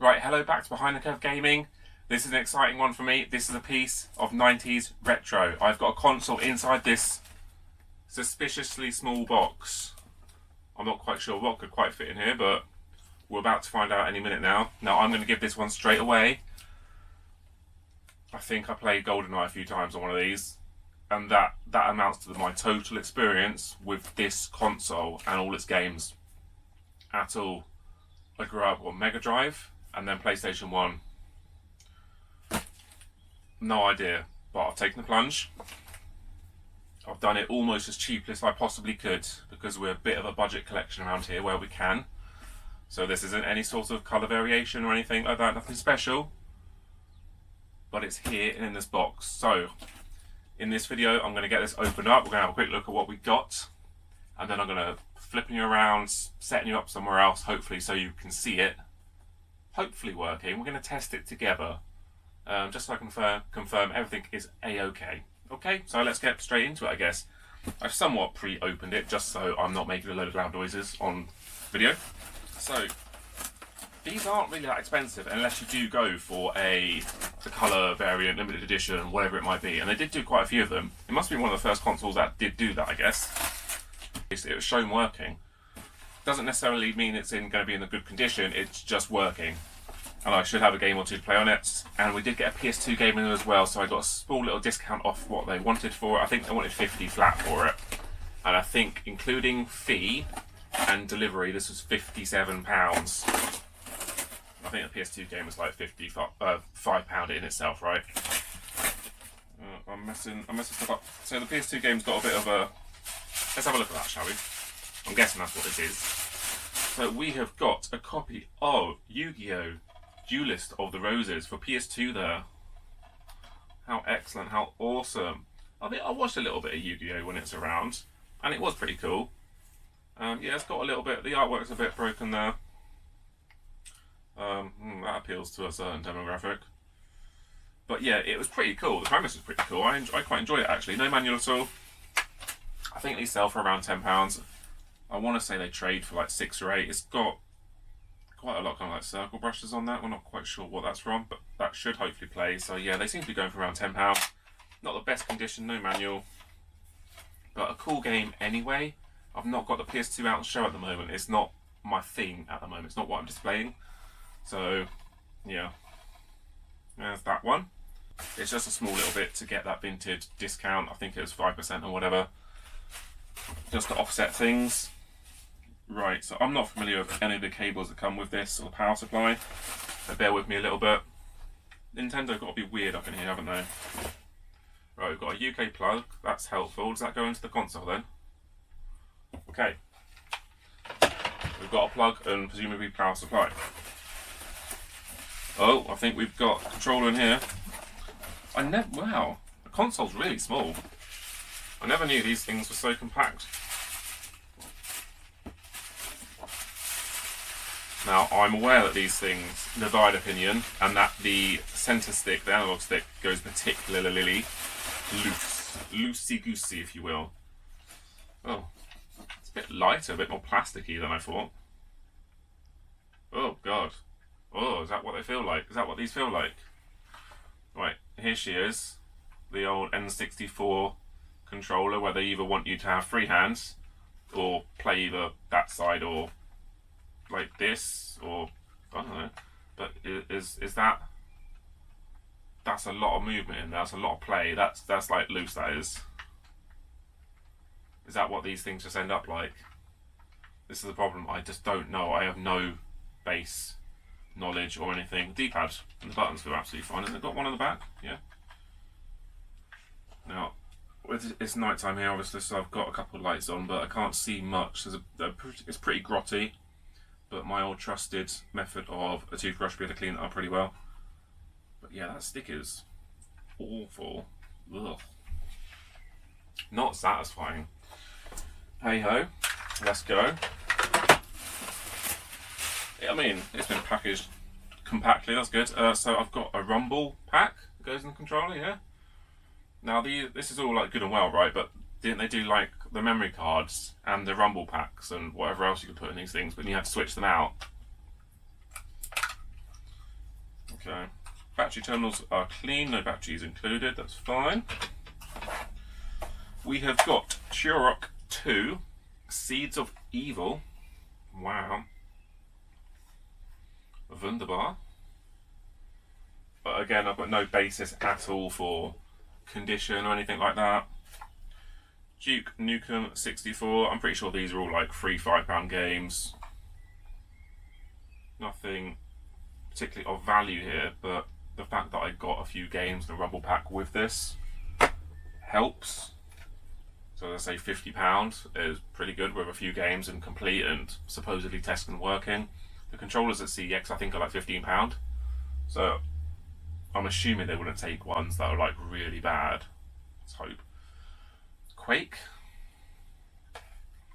Right, hello back to Behind the Curve Gaming. This is an exciting one for me. This is a piece of 90s retro. I've got a console inside this suspiciously small box. I'm not quite sure what could quite fit in here, but we're about to find out any minute now. Now, I'm going to give this one straight away. I think I played GoldenEye a few times on one of these, and that amounts to my total experience with this console and all its games at all. I grew up on Mega Drive and then PlayStation 1. No idea, but I've taken the plunge. I've done it almost as cheaply as I possibly could because we're a bit of a budget collection around here where we can. So this isn't any sort of colour variation or anything like that, nothing special. But it's here and in this box. So in this video I'm going to get this opened up. We're going to have a quick look at what we got. And then I'm going to flipping you around, setting you up somewhere else, hopefully so you can see it. Hopefully working. We're going to test it together. Just so I can confirm everything is a-okay. Okay, so let's get straight into it, I guess. I've somewhat pre-opened it just so I'm not making a load of loud noises on video. So, these aren't really that expensive unless you do go for the colour variant, limited edition, whatever it might be. And they did do quite a few of them. It must be one of the first consoles that did do that, I guess. It was shown working. Doesn't necessarily mean it's going to be in a good condition, it's just working. And I should have a game or two to play on it. And we did get a PS2 game in as well, so I got a small little discount off what they wanted for it. I think they wanted 50 flat for it. And I think including fee and delivery, this was £57. I think the PS2 game was like £5 in itself, right? I'm messing stuff up. So the PS2 game's got a bit of a... Let's have a look at that, shall we? I'm guessing that's what this is. So we have got a copy of Yu-Gi-Oh! Duelist of the Roses for PS2 there. How excellent, how awesome. I watched a little bit of Yu-Gi-Oh! When it's around, and it was pretty cool. Yeah, it's got a little bit, the artwork's a bit broken there. That appeals to a certain demographic. But yeah, it was pretty cool. The premise was pretty cool. I quite enjoyed it actually. No manual at all. I think these sell for around £10. I want to say they trade for like 6 or 8. It's got quite a lot kind of like circle brushes on that. We're not quite sure what that's from, but that should hopefully play. So yeah, they seem to be going for around £10. Not the best condition, no manual, but a cool game anyway. I've not got the PS2 out on show at the moment. It's not my thing at the moment. It's not what I'm displaying. So yeah, there's that one. It's just a small little bit to get that vintage discount. I think it was 5% or whatever, just to offset things. Right, so I'm not familiar with any of the cables that come with this or the power supply, so bear with me a little bit. Nintendo got to be weird up in here, haven't they? Right, we've got a UK plug, that's helpful. Does that go into the console then? Okay. We've got a plug and presumably power supply. Oh, I think we've got a controller in here. Wow, the console's really small. I never knew these things were so compact. Now, I'm aware that these things divide opinion and that the centre stick, the analog stick, goes particularly loose. Loosey-goosey, if you will. Oh, it's a bit lighter, a bit more plasticky than I thought. Oh, God. Oh, is that what they feel like? Is that what these feel like? Right, here she is. The old N64 controller, where they either want you to have free hands or play either that side or like this, or I don't know, but is that, that's a lot of movement in there, that's a lot of play, that's like loose, that is that what these things just end up like? This is the problem, I just don't know. I have no base knowledge or anything. The D-pad and the buttons feel absolutely fine. Has it got one on the back? Yeah. Now, it's night time here obviously, so I've got a couple of lights on, but I can't see much. It's pretty grotty. But my old trusted method of a toothbrush will be able to clean it up pretty well. But yeah, that stick is awful. Ugh. Not satisfying. Hey ho, let's go. I mean, it's been packaged compactly, that's good. So I've got a rumble pack that goes in the controller, yeah? Now this is all like good and well, right? But didn't they do like the memory cards and the rumble packs and whatever else you could put in these things, but you had to switch them out? Okay. Battery terminals are clean, no batteries included, that's fine. We have got Turok 2, Seeds of Evil. Wow. Wunderbar. But again, I've got no basis at all for condition or anything like that. Duke Nukem 64. I'm pretty sure these are all like free £5 games. Nothing particularly of value here, but the fact that I got a few games in the Rumble Pack with this helps. So as I say, £50 is pretty good with a few games and complete and supposedly tested and working. The controllers at CEX I think are like £15. So I'm assuming they wouldn't take ones that are like really bad. Let's hope. Quake.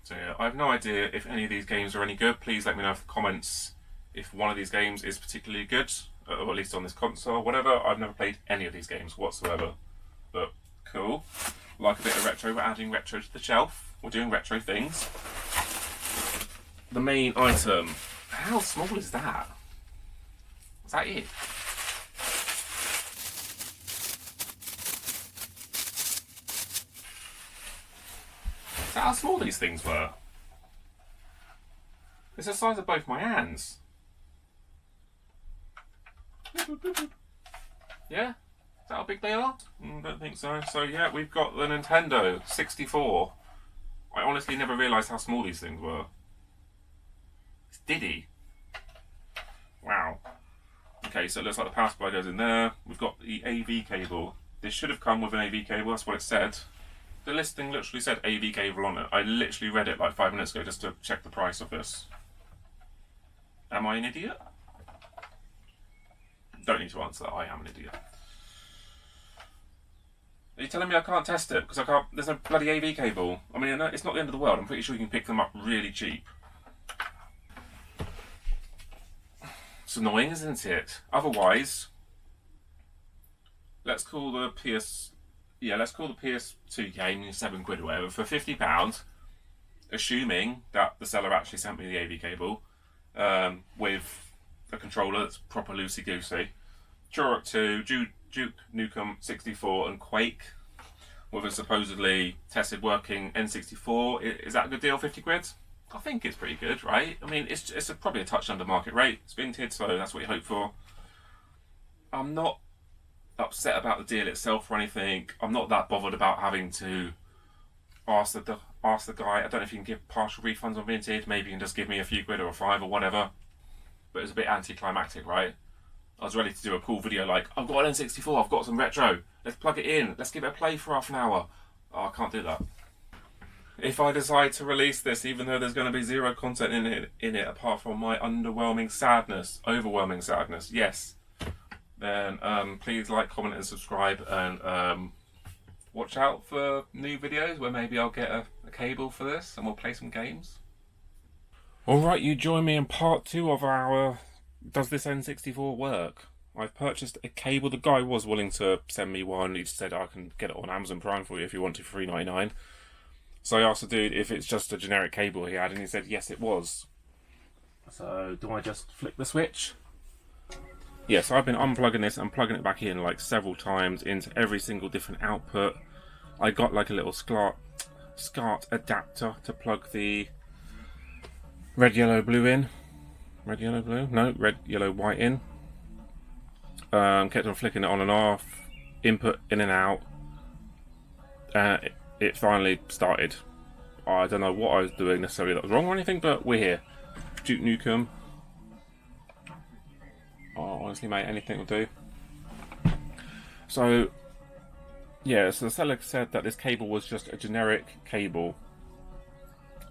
So yeah, I have no idea if any of these games are any good. Please let me know in the comments if one of these games is particularly good, or at least on this console, whatever. I've never played any of these games whatsoever, but cool. Like a bit of retro, we're adding retro to the shelf. We're doing retro things. The main item. How small is that? Is that it? Is that how small these things were? It's the size of both my hands. Yeah? Is that how big they are? Don't think so. So yeah, we've got the Nintendo 64. I honestly never realised how small these things were. It's Diddy. Wow. Okay, so it looks like the power supply goes in there. We've got the AV cable. This should have come with an AV cable, that's what it said. The listing literally said AV cable on it. I literally read it like 5 minutes ago just to check the price of this. Am I an idiot? Don't need to answer that, I am an idiot. Are you telling me I can't test it? Because I can't, there's no bloody AV cable. I mean, it's not the end of the world. I'm pretty sure you can pick them up really cheap. It's annoying, isn't it? Otherwise, let's call the PS2 game £7 or whatever for £50, assuming that the seller actually sent me the AV cable with a controller that's proper loosey-goosey. Turok 2, Duke Nukem 64 and Quake with a supposedly tested working N64. Is that a good deal, £50? I think it's pretty good, right? I mean, it's probably a touch under market rate. It's vintage, so that's what you hope for. I'm not upset about the deal itself or anything. I'm not that bothered about having to ask the guy. I don't know if you can give partial refunds on vintage. Maybe you can just give me a few quid or a £5 or whatever. But it's a bit anticlimactic, right? I was ready to do a cool video like, I've got an N64, I've got some retro. Let's plug it in. Let's give it a play for half an hour. Oh, I can't do that. If I decide to release this, even though there's going to be zero content in it apart from my overwhelming sadness, yes, then please like, comment and subscribe, and watch out for new videos where maybe I'll get a cable for this and we'll play some games. Alright, you join me in part 2 of our Does This N64 Work? I've purchased a cable. The guy was willing to send me one. He said I can get it on Amazon Prime for you if you want to for $3.99. So I asked the dude if it's just a generic cable he had, and he said yes it was. So do I just flick the switch? Yeah, so I've been unplugging this and plugging it back in like several times into every single different output. I got like a little SCART adapter to plug the red, yellow, blue in. Red, yellow, blue? No, red, yellow, white in. Kept on flicking it on and off. Input in and out. It finally started. I don't know what I was doing necessarily that was wrong or anything, but we're here. Duke Nukem. Oh, honestly, mate, anything will do. So, yeah, so the seller said that this cable was just a generic cable.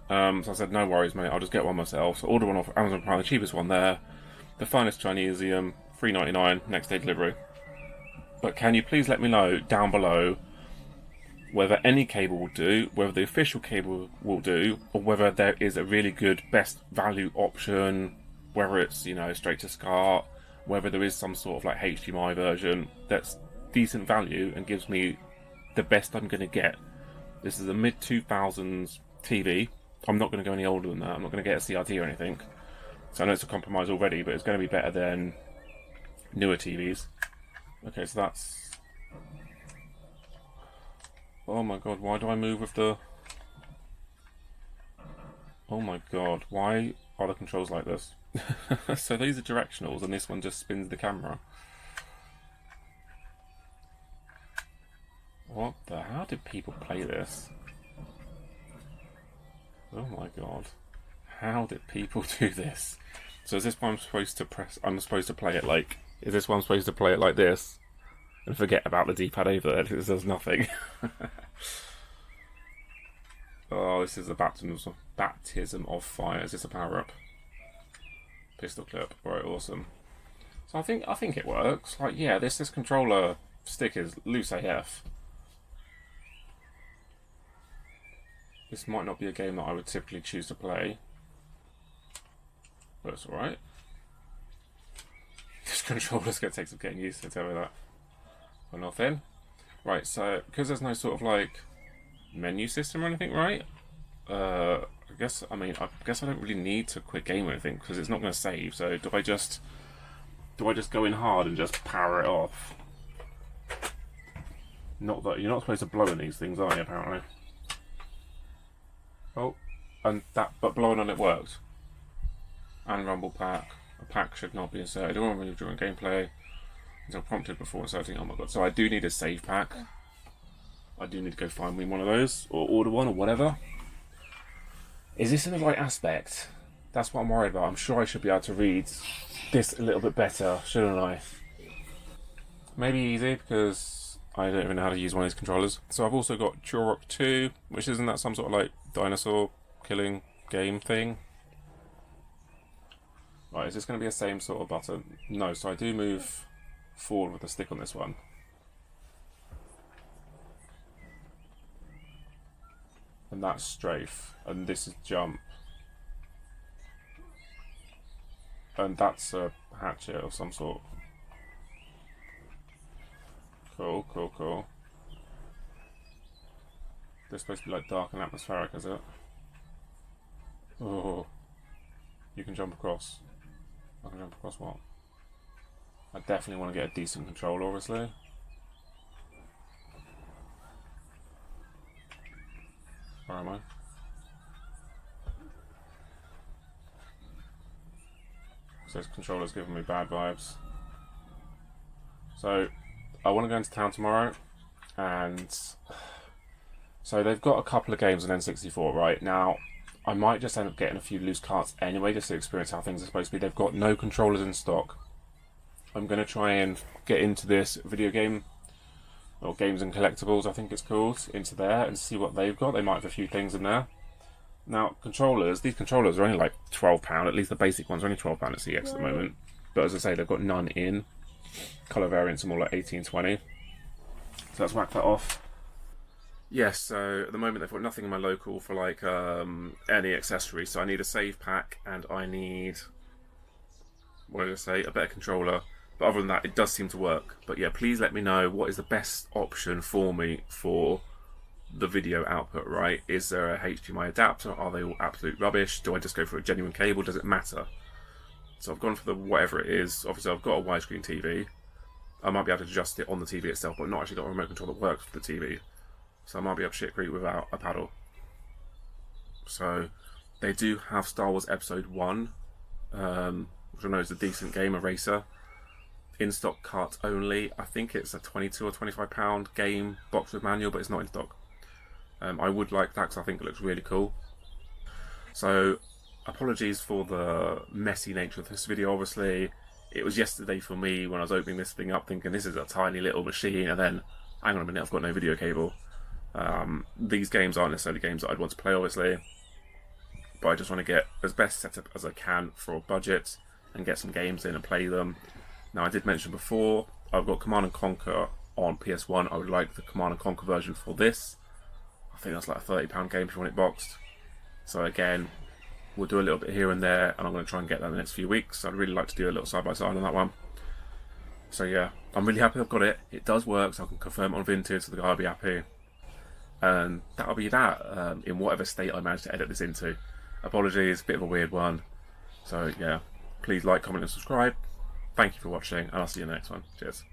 So I said, no worries, mate, I'll just get one myself. So order one off Amazon Prime, the cheapest one there. The finest Chinesium, $3.99, next day delivery. But can you please let me know down below whether any cable will do, whether the official cable will do, or whether there is a really good best value option, whether it's, you know, straight to SCART, whether there is some sort of like HDMI version that's decent value and gives me the best I'm going to get. This is a mid-2000s TV. I'm not going to go any older than that. I'm not going to get a CRT or anything. So I know it's a compromise already, but it's going to be better than newer TVs. Okay, so that's... Oh my god, why do I move with the... Oh my god, why are the controls like this? So these are directionals and this one just spins the camera. What the... How did people play this? Oh my god. How did people do this? So is this why I'm supposed to press... I'm supposed to play it like... Is this why I'm supposed to play it like this? And forget about the D-pad over there because it does nothing. Oh, this is a baptism of fire. Is this a power-up? Pistol clip. Right, awesome. So I think it works. Like, yeah, this controller stick is loose AF. This might not be a game that I would typically choose to play, but it's alright. This controller's going to take some getting used to, tell me that. Or nothing. Right, so because there's no sort of like menu system or anything, right? I guess I don't really need to quit game or anything because it's not going to save. So do I just go in hard and just power it off? Not that you're not supposed to blow in these things, are you? Apparently. Oh, but blowing on it worked. And rumble pack. A pack should not be inserted or removed during gameplay until prompted before inserting. Oh my god! So I do need a save pack. I do need to go find me one of those or order one or whatever. Is this in the right aspect? That's what I'm worried about. I'm sure I should be able to read this a little bit better, shouldn't I? Maybe easy because I don't even know how to use one of these controllers. So I've also got Turok 2, which isn't that some sort of like dinosaur killing game thing? Right, is this going to be the same sort of button? No, so I do move forward with the stick on this one. And that's strafe, and this is jump. And that's a hatchet of some sort. Cool, cool, cool. This is supposed to be like dark and atmospheric, is it? Oh, you can jump across. I can jump across what? I definitely want to get a decent controller, obviously. Where am I? So this controller's giving me bad vibes. So I want to go into town tomorrow, and so they've got a couple of games on N64 right now. I might just end up getting a few loose carts anyway, just to experience how things are supposed to be. They've got no controllers in stock. I'm going to try and get into this video game, or games and collectibles I think it's called, into there and see what they've got. They might have a few things in there. Now, these controllers are only like £12, at least the basic ones are only £12 at CX at the moment. But as I say, they've got none in. Colour variants are more like 18, 20. So let's whack that off. Yes, so at the moment they've got nothing in my local for like any accessories. So I need a save pack and I need, what did I say, a better controller. But other than that, it does seem to work. But yeah, please let me know what is the best option for me for the video output, right? Is there a HDMI adapter? Are they all absolute rubbish? Do I just go for a genuine cable? Does it matter? So I've gone for the whatever it is. Obviously I've got a widescreen TV. I might be able to adjust it on the TV itself, but not actually got a remote control that works for the TV. So I might be able to shit creek without a paddle. So they do have Star Wars Episode 1, which I know is a decent game, a racer. In stock carts only. I think it's a £22 or £25 game box with manual, but it's not in stock. I would like that because I think it looks really cool. So apologies for the messy nature of this video. Obviously it was yesterday for me when I was opening this thing up thinking this is a tiny little machine, and then hang on a minute, I've got no video cable. These games aren't necessarily games that I'd want to play, obviously, but I just want to get as best set up as I can for a budget and get some games in and play them. Now, I did mention before, I've got Command & Conquer on PS1. I would like the Command & Conquer version for this. I think that's like a £30 game if you want it boxed. So again, we'll do a little bit here and there, and I'm going to try and get that in the next few weeks. I'd really like to do a little side-by-side on that one. So yeah, I'm really happy I've got it. It does work, so I can confirm it on Vintage, so the guy will be happy. And that'll be that, in whatever state I manage to edit this into. Apologies, bit of a weird one. So yeah, please like, comment and subscribe. Thank you for watching, and I'll see you in the next one. Cheers.